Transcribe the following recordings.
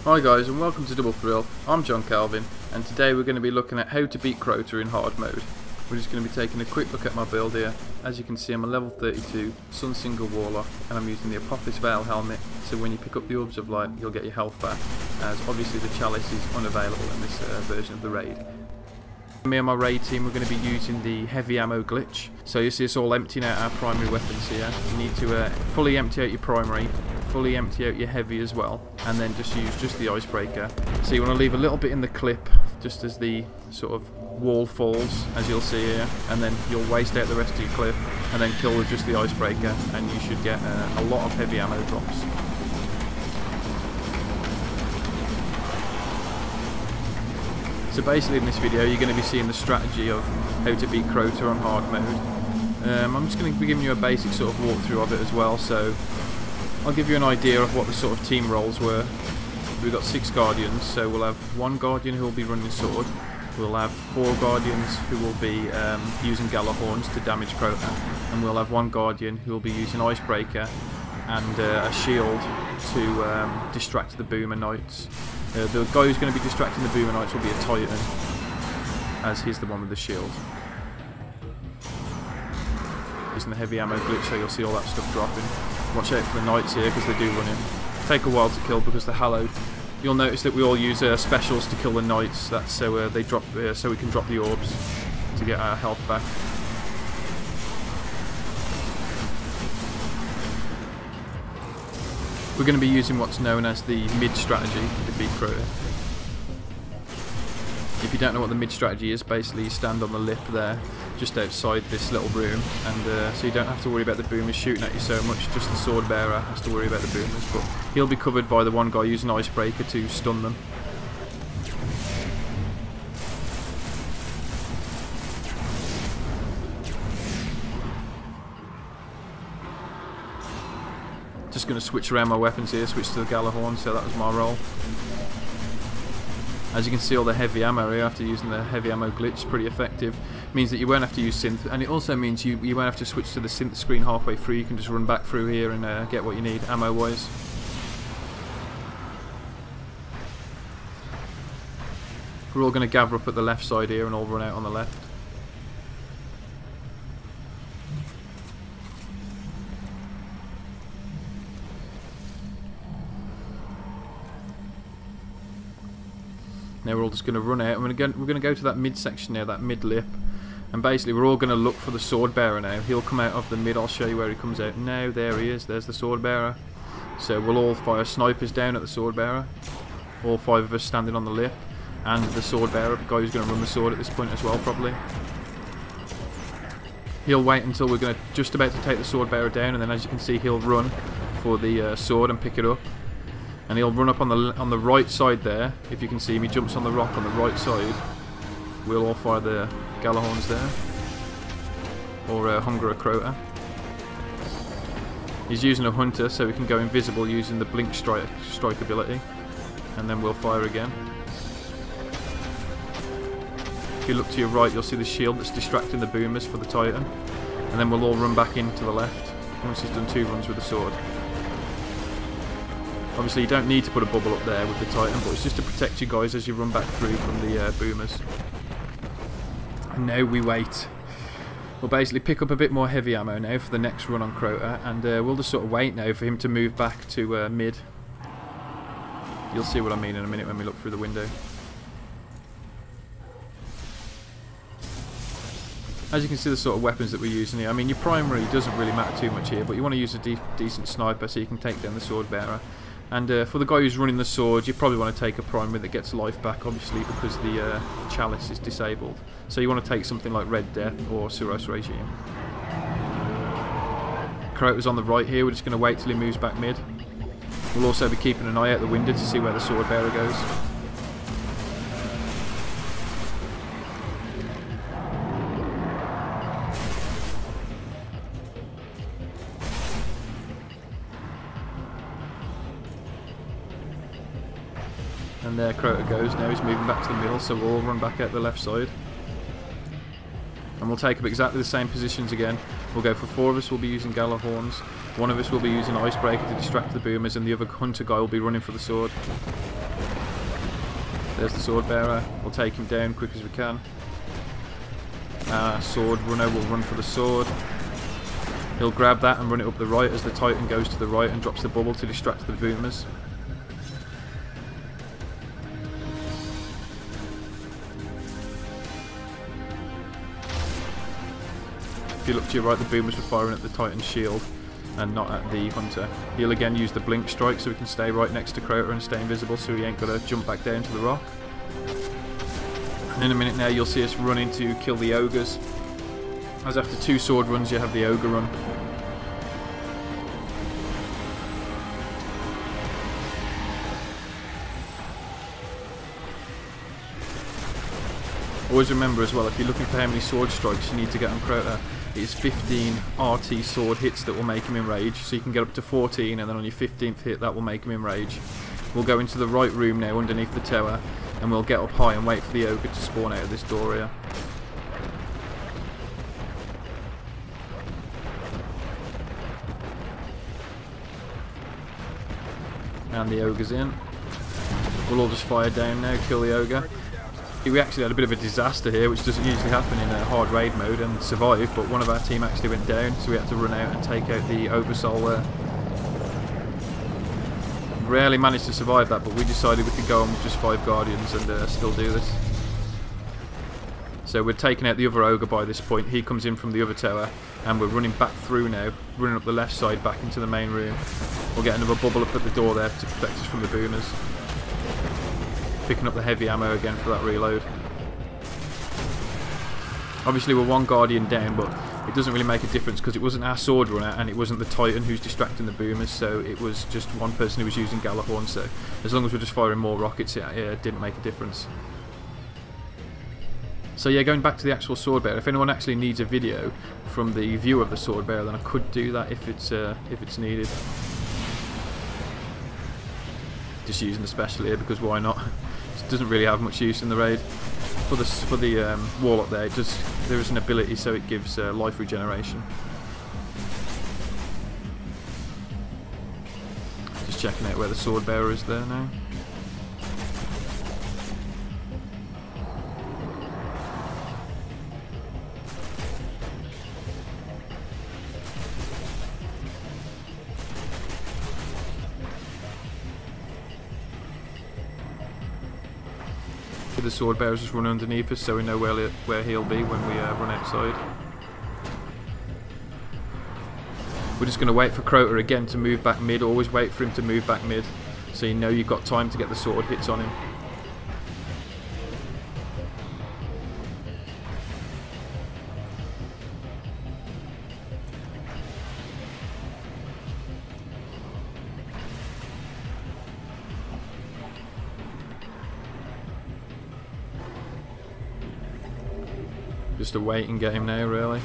Hi guys and welcome to Double Thrill. I'm John Calvin and today we're going to be looking at how to beat Crota in hard mode. We're just going to be taking a quick look at my build here. As you can see, I'm a level 32 Sun Single Warlock and I'm using the Apophis Veil helmet, so when you pick up the Orbs of Light you'll get your health back, as obviously the Chalice is unavailable in this version of the raid. Me and my raid team, we're going to be using the heavy ammo glitch. So you see us all emptying out our primary weapons here. You need to fully empty out your primary, fully empty out your heavy as well, and then just use the icebreaker. So you want to leave a little bit in the clip just as the sort of wall falls, as you'll see here, and then you'll waste out the rest of your clip and then kill with just the icebreaker, and you should get a lot of heavy ammo drops. So basically in this video you're going to be seeing the strategy of how to beat Crota on hard mode. I'm just going to be giving you a basic sort of walkthrough of it as well, so I'll give you an idea of what the sort of team roles were. We've got 6 Guardians, so we'll have 1 Guardian who will be running Sword, we'll have 4 Guardians who will be using Galahorns to damage Crota, and we'll have 1 Guardian who will be using Icebreaker and a shield to distract the Boomer Knights. The guy who's going to be distracting the Boomer Knights will be a Titan, as he's the one with the shield. Using the heavy ammo glitch, so you'll see all that stuff dropping. Watch out for the Knights here because they do run in. Take a while to kill because they're hallowed. You'll notice that we all use specials to kill the Knights. That's so they drop, so we can drop the orbs to get our health back. We're going to be using what's known as the mid strategy to beat Crota. If you don't know what the mid strategy is, basically you stand on the lip there, just outside this little room, and so you don't have to worry about the boomers shooting at you so much, just the sword bearer has to worry about the boomers, but he'll be covered by the one guy using Icebreaker to stun them. Just going to switch around my weapons here, switch to the Galahorn, so that was my role. As you can see, all the heavy ammo here after using the heavy ammo glitch is pretty effective. It means that you won't have to use synth, and it also means you won't have to switch to the synth screen halfway through. You can just run back through here and get what you need ammo wise. We're all going to gather up at the left side here and all run out on the left. Now we're all just going to run out, and we're going to go to that mid section there, that mid lip, and basically we're all going to look for the sword bearer now. He'll come out of the mid. I'll show you where he comes out now. There he is. There's the sword bearer. So we'll all fire snipers down at the sword bearer. All 5 of us standing on the lip, and the sword bearer, the guy who's going to run the sword at this point as well, probably. He'll wait until we're just about to take the sword bearer down, and then as you can see, he'll run for the sword and pick it up. And he'll run up on the right side there. If you can see him, he jumps on the rock on the right side. We'll all fire the Galahorns there, or Hunger of Crota. He's using a hunter, so he can go invisible using the blink strike ability, and then we'll fire again. If you look to your right, you'll see the shield that's distracting the boomers for the Titan, and then we'll all run back into the left once he's done 2 runs with the sword. Obviously you don't need to put a bubble up there with the Titan, but it's just to protect you guys as you run back through from the boomers. And now we wait. We'll basically pick up a bit more heavy ammo now for the next run on Crota, and we'll just sort of wait now for him to move back to mid. You'll see what I mean in a minute when we look through the window. As you can see, the sort of weapons that we're using here, I mean your primary doesn't really matter too much here, but you want to use a decent sniper so you can take down the sword bearer. And for the guy who's running the sword, you probably want to take a primary that gets life back, obviously, because the Chalice is disabled. So you want to take something like Red Death or Suros Regime. Crota's on the right here, we're just going to wait till he moves back mid. We'll also be keeping an eye out the window to see where the sword bearer goes. And there Crota goes. Now he's moving back to the middle, so we'll all run back out the left side. And we'll take up exactly the same positions again. We'll go for 4 of us, we'll be using Galahorns. 1 of us will be using Icebreaker to distract the boomers, and the other hunter guy will be running for the sword. There's the sword bearer. We'll take him down quick as we can. Sword runner will run for the sword. He'll grab that and run it up the right as the Titan goes to the right and drops the bubble to distract the boomers. If you look to your right, the boomers were firing at the Titan's shield and not at the hunter. He'll again use the blink strike so we can stay right next to Crota and stay invisible so he ain't got to jump back down to the rock. And in a minute now you'll see us running to kill the ogres. As after 2 sword runs you have the ogre run. Always remember as well, if you're looking for how many sword strikes you need to get on Crota, it's 15 RT sword hits that will make him enrage, so you can get up to 14 and then on your 15th hit that will make him enrage. We'll go into the right room now underneath the tower and we'll get up high and wait for the ogre to spawn out of this door here. And the ogre's in. We'll all just fire down now, kill the ogre. We actually had a bit of a disaster here, which doesn't usually happen in a hard raid mode, and survived, but one of our team actually went down, so we had to run out and take out the oversoul there. Rarely managed to survive that, but we decided we could go on with just 5 guardians and still do this. So we're taking out the other ogre by this point. He comes in from the other tower, and we're running back through now, running up the left side back into the main room. We'll get another bubble up at the door there to protect us from the boomers. Picking up the heavy ammo again for that reload. Obviously we're 1 guardian down, but it doesn't really make a difference because it wasn't our sword runner and it wasn't the Titan who's distracting the boomers, so it was just one person who was using Galahorn, so as long as we're just firing more rockets it didn't make a difference. So yeah, going back to the actual sword bearer, if anyone actually needs a video from the view of the sword bearer, then I could do that if it's needed. Just using the special here because why not? It doesn't really have much use in the raid. For the warlock there, there is an ability so it gives life regeneration. Just checking out where the sword bearer is there now. The sword bearers just run underneath us so we know where he'll be when we run outside. We're just going to wait for Crota again to move back mid. Always wait for him to move back mid so you know you've got time to get the sword hits on him. Just a waiting game now, really.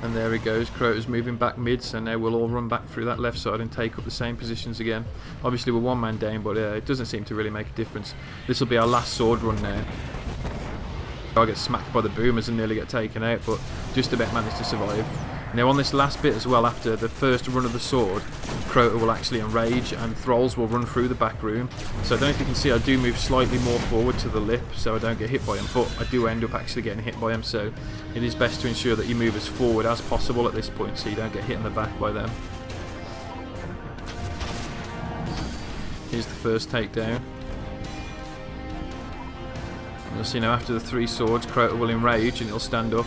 And there he goes, Crota's moving back mid, so now we'll all run back through that left side and take up the same positions again. Obviously we're 1 man down, but it doesn't seem to really make a difference. This will be our last sword run now. I get smacked by the boomers and nearly get taken out, but just about managed to survive. Now on this last bit as well, after the first run of the sword, Crota will actually enrage and thralls will run through the back room. So I don't know if you can see, I do move slightly more forward to the lip so I don't get hit by him, but I do end up actually getting hit by him, so it is best to ensure that you move as forward as possible at this point so you don't get hit in the back by them. Here's the first takedown. And you'll see now after the 3 swords, Crota will enrage and it'll stand up.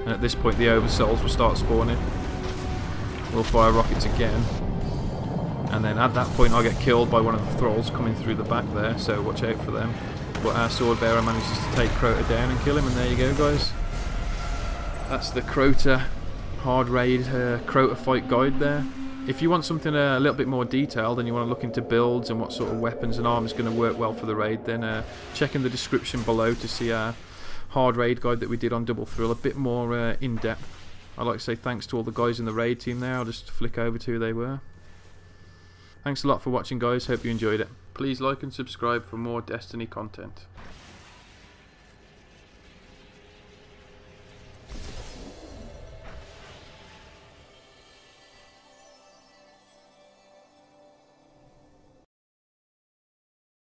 And at this point the oversouls will start spawning. We'll fire rockets again. And then at that point I get killed by one of the thralls coming through the back there, so watch out for them. But our sword bearer manages to take Crota down and kill him, and there you go guys. That's the Crota hard raid Crota fight guide there. If you want something a little bit more detailed and you want to look into builds and what sort of weapons and armor is going to work well for the raid, then check in the description below to see our hard raid guide that we did on Double Thrill, a bit more in depth. I'd like to say thanks to all the guys in the raid team there. I'll just flick over to who they were. Thanks a lot for watching, guys. Hope you enjoyed it. Please like and subscribe for more Destiny content.